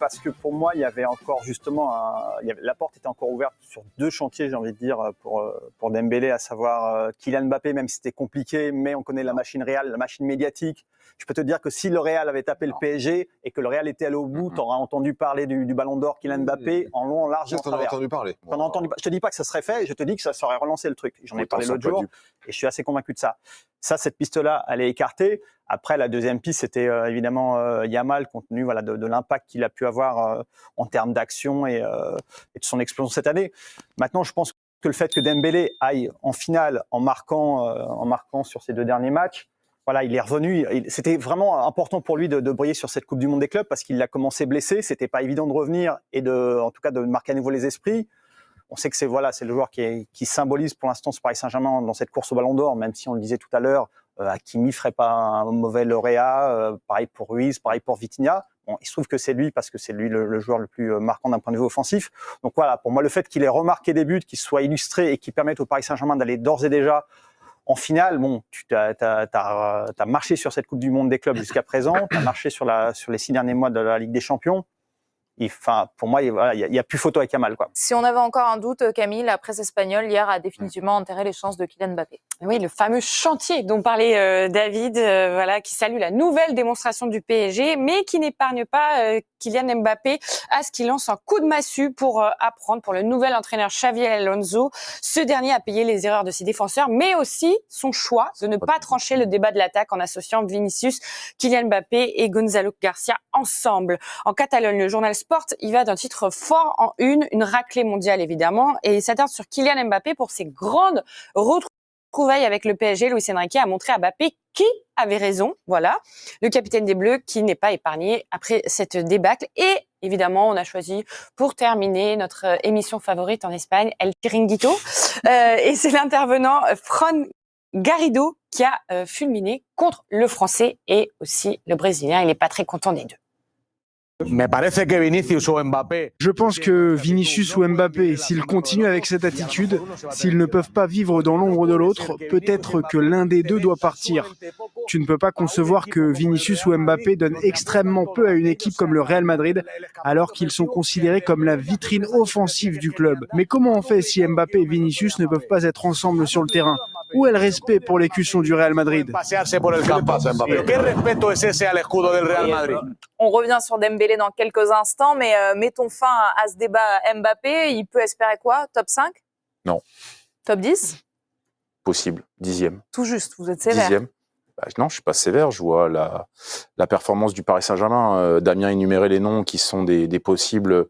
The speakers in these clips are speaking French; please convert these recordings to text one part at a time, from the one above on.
parce que pour moi, il y avait encore justement la porte était encore ouverte sur 2 chantiers, j'ai envie de dire, pour Dembélé, à savoir Kylian Mbappé, même si c'était compliqué, mais on connaît la machine Real, la machine médiatique. Je peux te dire que si le Real avait tapé le PSG et que le Real était allé au bout, tu auras entendu parler du Ballon d'Or Kylian Mbappé en long, en large et en travers. T'en as entendu parler. Je te dis pas que ça serait fait, je te dis que ça aurait relancé le truc. J'en ai parlé l'autre jour et je suis assez convaincu de ça. Ça, cette piste-là, elle est écartée. Après, la deuxième piste, c'était évidemment Yamal, compte tenu de l'impact qu'il a pu avoir en termes d'action et de son explosion cette année. Maintenant, je pense que le fait que Dembélé aille en finale en marquant sur ses 2 derniers matchs, voilà, il est revenu. C'était vraiment important pour lui de briller sur cette Coupe du Monde des clubs parce qu'il a commencé blessé. C'était pas évident de revenir et en tout cas de marquer à nouveau les esprits. On sait que c'est le joueur qui symbolise pour l'instant ce Paris Saint-Germain dans cette course au Ballon d'Or, même si on le disait tout à l'heure, Hakimi ferait pas un mauvais lauréat, pareil pour Ruiz, pareil pour Vitinha. Bon, il se trouve que c'est lui parce que c'est lui le joueur le plus marquant d'un point de vue offensif. Donc voilà, pour moi, le fait qu'il ait remarqué des buts, qu'il soit illustré et qu'il permette au Paris Saint-Germain d'aller d'ores et déjà en finale, bon, tu as marché sur cette Coupe du Monde des clubs jusqu'à présent, tu as marché sur les 6 derniers mois de la Ligue des Champions. Pour moi, il n'y a plus photo avec Yamal, quoi. Si on avait encore un doute, Camille, la presse espagnole hier a définitivement enterré les chances de Kylian Mbappé. Oui, le fameux chantier dont parlait David, qui salue la nouvelle démonstration du PSG, mais qui n'épargne pas Kylian Mbappé à ce qu'il lance un coup de massue pour apprendre pour le nouvel entraîneur Xavi Alonso. Ce dernier a payé les erreurs de ses défenseurs, mais aussi son choix de ne pas trancher le débat de l'attaque en associant Vinicius, Kylian Mbappé et Gonzalo Garcia ensemble. En Catalogne, le journal Sport y va d'un titre fort en une raclée mondiale évidemment, et il s'attarde sur Kylian Mbappé pour ses grandes retrouvailles avec le PSG. Luis Enrique a montré à Mbappé qui avait raison, voilà, le capitaine des Bleus qui n'est pas épargné après cette débâcle. Et évidemment, on a choisi pour terminer notre émission favorite en Espagne, El Chiringuito, et c'est l'intervenant Fran Garrido qui a fulminé contre le Français et aussi le Brésilien. Il n'est pas très content des deux. Je pense que Vinicius ou Mbappé, s'ils continuent avec cette attitude, s'ils ne peuvent pas vivre dans l'ombre de l'autre, peut-être que l'un des deux doit partir. Tu ne peux pas concevoir que Vinicius ou Mbappé donnent extrêmement peu à une équipe comme le Real Madrid, alors qu'ils sont considérés comme la vitrine offensive du club. Mais comment on fait si Mbappé et Vinicius ne peuvent pas être ensemble sur le terrain ? Où est le respect pour l'écusson du Real Madrid ? On revient sur Dembélé dans quelques instants, mais mettons fin à ce débat Mbappé. Il peut espérer quoi ? Top 5 ? Non. Top 10 ? Possible. 10e. Tout juste, vous êtes sévère. 10e. Non, je suis pas sévère. Je vois la performance du Paris Saint-Germain. Damien énumérait les noms qui sont des possibles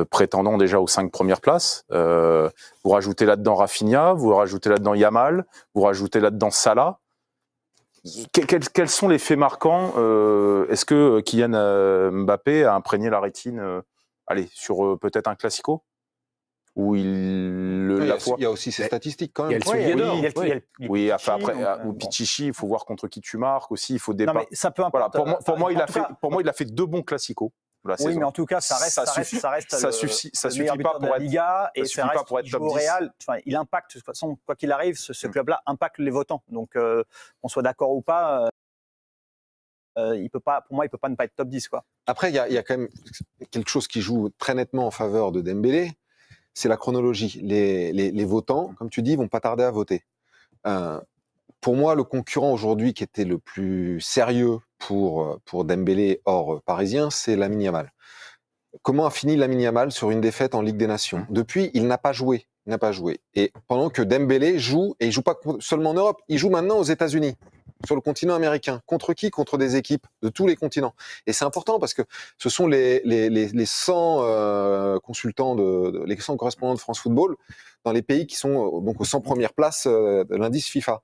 prétendants déjà aux 5 premières places. Vous rajoutez là-dedans Rafinha, vous rajoutez là-dedans Yamal, vous rajoutez là-dedans Salah. Quels sont les faits marquants Est-ce que Kylian Mbappé a imprégné la rétine sur peut-être un classico où il y a aussi ses statistiques quand même. Oui, après, ou Pichichi, il faut voir contre qui tu marques aussi. Il faut débattre. Ça peut importe. Voilà, pour moi, il a fait 2 bons classicos. Oui, mais en tout cas, ça suffit pas pour être Liga et ça suffit pas pour être top 10. Real, il impacte de toute façon, quoi qu'il arrive, ce club-là impacte les votants. Donc, qu'on soit d'accord ou pas, pour moi, il peut pas ne pas être top 10, quoi. Après, il y a quand même quelque chose qui joue très nettement en faveur de Dembélé, c'est la chronologie. Les votants, comme tu dis, vont pas tarder à voter. Pour moi, le concurrent aujourd'hui qui était le plus sérieux pour Dembélé hors parisien, c'est Lamine Yamal. Comment a fini Lamine Yamal sur une défaite en Ligue des Nations ? Depuis, il n'a pas joué. Et pendant que Dembélé joue, et il joue pas seulement en Europe, il joue maintenant aux États-Unis, sur le continent américain. Contre qui ? Contre des équipes de tous les continents. Et c'est important parce que ce sont les 100 consultants, les 100 correspondants de France Football dans les pays qui sont donc aux 100 premières places de l'indice FIFA.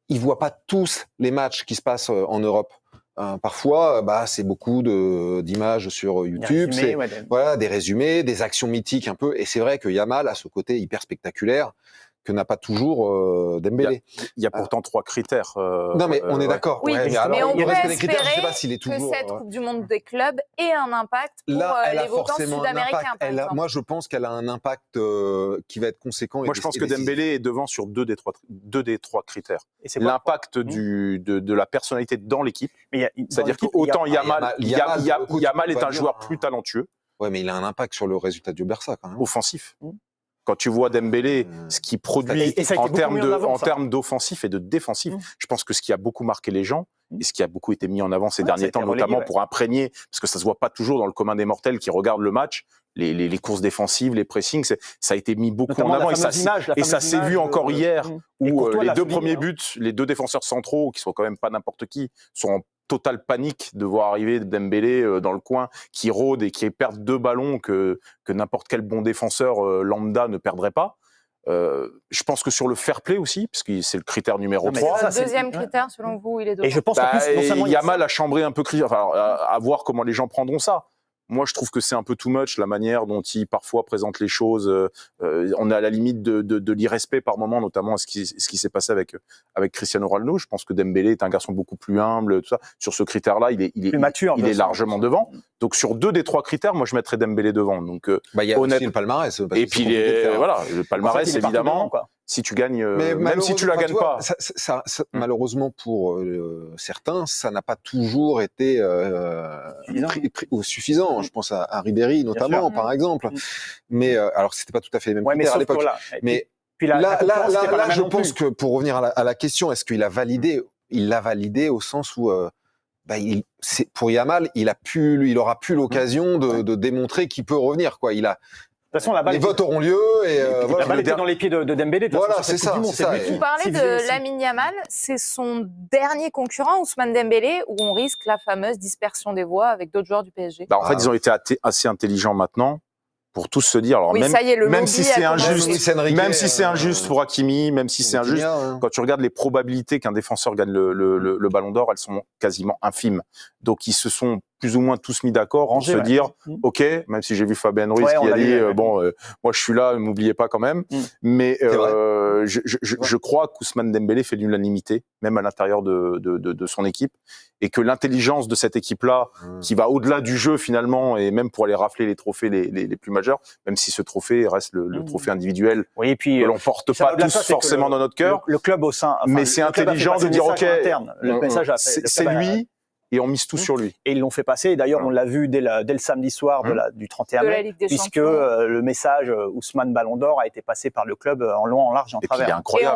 Ils voient pas tous les matchs qui se passent en Europe. Parfois, c'est beaucoup d'images sur YouTube, des résumés, des actions mythiques un peu. Et c'est vrai que Yamal a ce côté hyper spectaculaire que n'a pas toujours Dembélé. Il y a pourtant 3 critères. Non, mais on est d'accord. Oui, Ouais, alors, mais on le peut reste des critères, je sais espérer pas s'il est toujours. que cette Coupe du Monde des clubs ait un impact pour Là, elle a les votants forcément un sud-américains, impact. par exemple. Moi, je pense qu'elle a un impact qui va être conséquent. Moi, je pense que Dembélé est devant sur deux des trois critères. Et c'est quoi L'impact de la personnalité dans l'équipe. C'est-à-dire l'équipe, qu'autant Yamal est un joueur plus talentueux. Ouais, mais il a un impact sur le résultat du Barça quand même. Offensif. Quand tu vois Dembélé, ce qu'il produit en termes d'offensif et de défensif, je pense que ce qui a beaucoup marqué les gens, et ce qui a beaucoup été mis en avant ces derniers temps, notamment pour imprégner, parce que ça se voit pas toujours dans le commun des mortels qui regardent le match, les courses défensives, les pressings, ça a été mis beaucoup en avant, et ça s'est vu encore hier, où les 2 premiers buts, les 2 défenseurs centraux, qui sont quand même pas n'importe qui, sont en totale panique de voir arriver Dembélé dans le coin, qui rôde et qui perd 2 ballons que n'importe quel bon défenseur lambda ne perdrait pas. Je pense que sur le fair play aussi, parce que c'est le critère numéro 3. Le deuxième critère, selon vous, il est devant. Et je pense qu'en plus, non seulement Yamal a chambré un peu, à voir comment les gens prendront ça. Moi, je trouve que c'est un peu too much la manière dont il parfois présente les choses. On est à la limite de l'irrespect par moment, notamment ce qui s'est passé avec Cristiano Ronaldo. Je pense que Dembélé est un garçon beaucoup plus humble, tout ça. Sur ce critère-là, il est mature, il est largement devant. Donc sur 2 des 3 critères, moi je mettrais Dembélé devant. Donc il y a aussi le palmarès. Et puis le palmarès, évidemment. Si tu gagnes, même si tu la gagnes pas. Malheureusement pour certains, ça n'a pas toujours été suffisant. Je pense à Ribéry notamment, par exemple. Mais alors c'était pas tout à fait les mêmes critères à l'époque. Mais là, je pense que pour revenir à la question, est-ce qu'il a validé? Il l'a validé au sens où pour Yamal, il aura plus l'occasion de démontrer qu'il peut revenir, quoi. De toute façon, les votes auront lieu et la balle était dans les pieds de Dembélé. Voilà, c'est ça. Vous parlez de Lamine Yamal, c'est son dernier concurrent, Ousmane Dembélé, où on risque la fameuse dispersion des voix avec d'autres joueurs du PSG. En fait, ils ont été assez intelligents maintenant pour tous se dire, alors même si c'est injuste pour Hakimi, même si c'est injuste, quand tu regardes les probabilités qu'un défenseur gagne le Ballon d'Or, elles sont quasiment infimes. Donc ils se sont plus ou moins tous mis d'accord pour se dire, ok, même si j'ai vu Fabien Ruiz qui a dit, moi je suis là, ne m'oubliez pas quand même. Mais je crois qu'Ousmane Dembélé fait l'unanimité, même à l'intérieur de son équipe, et que l'intelligence de cette équipe-là, qui va au-delà du jeu finalement, et même pour aller rafler les trophées les plus majeurs, même si ce trophée reste le trophée individuel, et puis, que l'on porte pas tous forcément dans notre cœur. Le club au sein, mais c'est intelligent de dire, ok, c'est lui. Et on mise tout sur lui. Et ils l'ont fait passer. Et d'ailleurs, on l'a vu dès le samedi soir du 31 mai, puisque le message Ousmane Ballon d'Or a été passé par le club en long, en large et en travers. Et puis, il est incroyable.